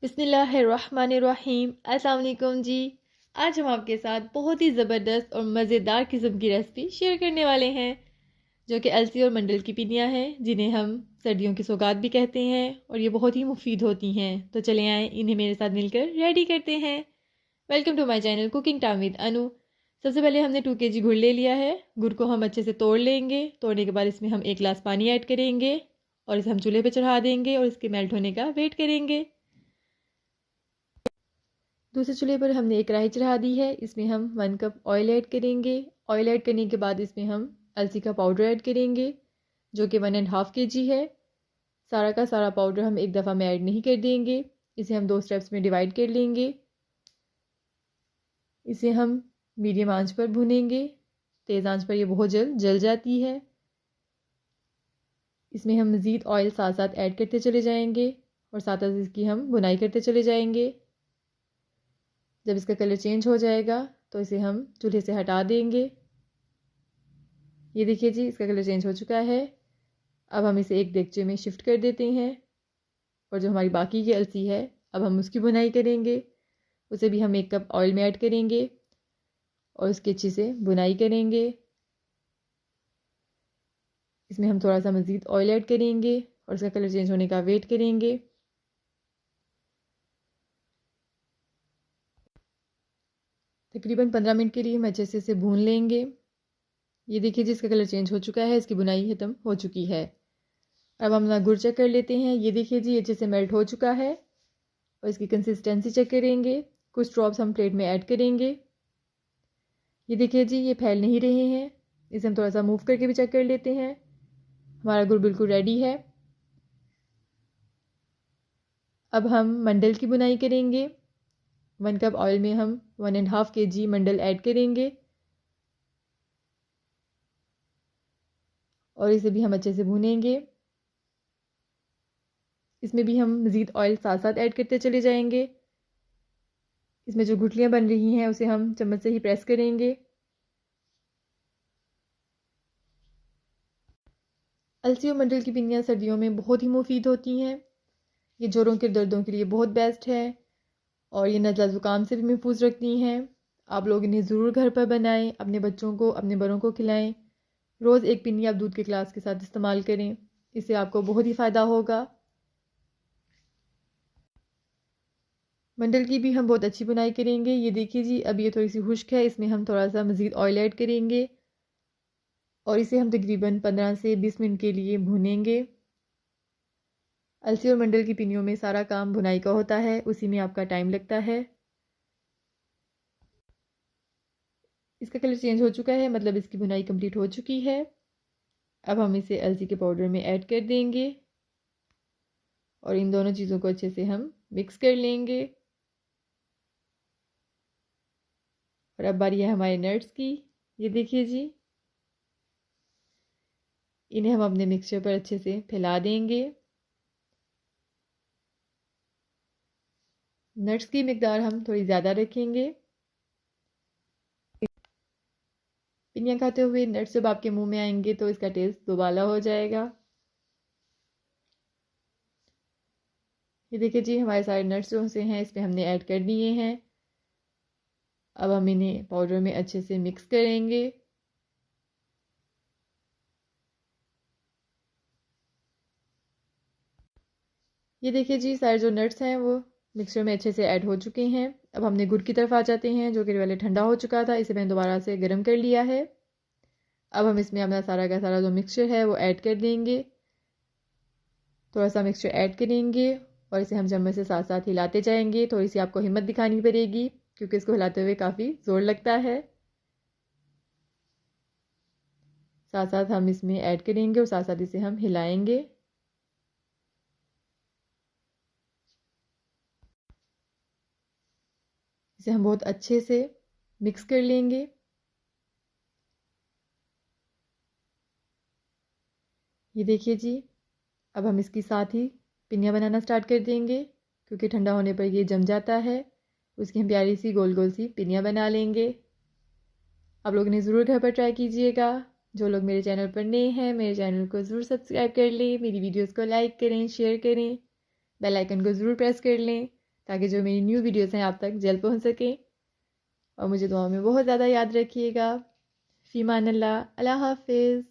बिस्मिल्लाहिर्रहमानिर्रहीम। अस्सलाम वालेकुम जी। आज हम आपके साथ बहुत ही ज़बरदस्त और मज़ेदार किस्म की रेसिपी शेयर करने वाले हैं, जो कि अलसी और मंडल की पिनियाँ हैं, जिन्हें हम सर्दियों की सौगात भी कहते हैं और ये बहुत ही मुफीद होती हैं। तो चले आएँ, इन्हें मेरे साथ मिलकर रेडी करते हैं। Welcome to my channel cooking time with Anu. सबसे पहले हमने 2 kg गुड़ ले लिया है। गुड़ को हम अच्छे से तोड़ लेंगे। तोड़ने के बाद इसमें हम 1 गिलास पानी ऐड करेंगे और इसे हम चूल्हे पर चढ़ा देंगे और इसके मेल्ट होने का वेट करेंगे। दूसरे चूल्हे पर हमने एक कढ़ाई चढ़ा दी है। इसमें हम 1 कप ऑयल ऐड करेंगे। ऑयल ऐड करने के बाद इसमें हम अलसी का पाउडर ऐड करेंगे, जो कि 1.5 kg है। सारा का सारा पाउडर हम एक दफ़ा में ऐड नहीं कर देंगे, इसे हम 2 स्टेप्स में डिवाइड कर लेंगे। इसे हम मीडियम आंच पर भूनेंगे। तेज़ आंच पर यह बहुत जल्द जल जाती है। इसमें हम मज़ीद ऑयल साथ साथ ऐड करते चले जाएंगे और साथ साथ इसकी हम भुनाई करते चले जाएंगे। जब इसका कलर चेंज हो जाएगा तो इसे हम चूल्हे से हटा देंगे। ये देखिए जी, इसका कलर चेंज हो चुका है। अब हम इसे एक देगचे में शिफ्ट कर देते हैं और जो हमारी बाकी की अलसी है, अब हम उसकी भुनाई करेंगे। उसे भी हम 1 कप ऑयल में ऐड करेंगे और उसकी अच्छी से भुनाई करेंगे। इसमें हम थोड़ा सा मज़ीद ऑयल ऐड करेंगे और इसका कलर चेंज होने का वेट करेंगे। तकरीबन 15 मिनट के लिए हम अच्छे से इसे भून लेंगे। ये देखिए जी, इसका कलर चेंज हो चुका है, इसकी बुनाई खत्म हो चुकी है। अब हम ना गुड़ चेक कर लेते हैं। ये देखिए जी, अच्छे से मेल्ट हो चुका है और इसकी कंसिस्टेंसी चेक करेंगे। कुछ ड्रॉप्स हम प्लेट में ऐड करेंगे। ये देखिए जी, ये फैल नहीं रहे हैं। इसे हम थोड़ा सा मूव करके भी चेक कर लेते हैं। हमारा गुड़ बिल्कुल रेडी है। अब हम मंडल की बुनाई करेंगे। 1 कप ऑयल में हम 1.5 kg मंडल ऐड करेंगे और इसे भी हम अच्छे से भूनेंगे। इसमें भी हम मज़ीद ऑयल साथ साथ ऐड करते चले जाएंगे। इसमें जो गुठलियाँ बन रही हैं उसे हम चम्मच से ही प्रेस करेंगे। अलसी और मंडल की पिनियाँ सर्दियों में बहुत ही मुफीद होती हैं। ये जोड़ों के दर्दों के लिए बहुत बेस्ट है और ये नज़ला ज़ुकाम से भी महफूज रखती हैं। आप लोग इन्हें ज़रूर घर पर बनाएं, अपने बच्चों को, अपने बड़ों को खिलाएं। रोज़ एक पिन्नी आप दूध के गिलास के साथ इस्तेमाल करें, इससे आपको बहुत ही फ़ायदा होगा। मंडल की भी हम बहुत अच्छी बुनाई करेंगे। ये देखिए जी, अब ये थोड़ी सी खुश्क है, इसमें हम थोड़ा सा मज़ीद ऑयल ऐड करेंगे और इसे हम तकरीबन 15 से 20 मिनट के लिए भूनेंगे। अलसी और मंडल की पिनियों में सारा काम भुनाई का होता है, उसी में आपका टाइम लगता है। इसका कलर चेंज हो चुका है, मतलब इसकी भुनाई कंप्लीट हो चुकी है। अब हम इसे अलसी के पाउडर में ऐड कर देंगे और इन दोनों चीज़ों को अच्छे से हम मिक्स कर लेंगे। और अब बारी है हमारे नट्स की। ये देखिए जी, इन्हें हम अपने मिक्सचर पर अच्छे से फैला देंगे। नट्स की मिकदार हम थोड़ी ज़्यादा रखेंगे। पिनिया खाते हुए नट्स जब आपके मुंह में आएंगे तो इसका टेस्ट दोबाला हो जाएगा। ये देखिए जी, हमारे सारे नट्स जो से हैं इसमें हमने ऐड कर दिए हैं। अब हम इन्हें पाउडर में अच्छे से मिक्स करेंगे। ये देखिए जी, सारे जो नट्स हैं वो मिक्सचर में अच्छे से ऐड हो चुके हैं। अब हमने गुड़ की तरफ आ जाते हैं, जो कि पहले ठंडा हो चुका था। इसे मैंने दोबारा से गर्म कर लिया है। अब हम इसमें अपना सारा का सारा जो मिक्सचर है वो ऐड कर देंगे। थोड़ा सा मिक्सचर ऐड करेंगे और इसे हम चम्मच से साथ साथ हिलाते जाएंगे। थोड़ी सी आपको हिम्मत दिखानी पड़ेगी क्योंकि इसको हिलाते हुए काफ़ी ज़ोर लगता है। साथ साथ हम इसमें ऐड करेंगे और साथ साथ इसे हम हिलाएंगे। इसे हम बहुत अच्छे से मिक्स कर लेंगे। ये देखिए जी, अब हम इसकी साथ ही पिनिया बनाना स्टार्ट कर देंगे क्योंकि ठंडा होने पर ये जम जाता है। उसकी हम प्यारी सी गोल गोल सी पिनिया बना लेंगे। आप लोग इन्हें ज़रूर घर पर ट्राई कीजिएगा। जो लोग मेरे चैनल पर नए हैं, मेरे चैनल को ज़रूर सब्सक्राइब कर लें, मेरी वीडियोस को लाइक करें, शेयर करें, बेल आइकन को ज़रूर प्रेस कर लें ताकि जो मेरी न्यू वीडियोज़ हैं आप तक जल्द पहुँच सकें। और मुझे दुआ में बहुत ज़्यादा याद रखिएगा। फ़ीमान अल्लाह, अल्लाह हाफ़िज़।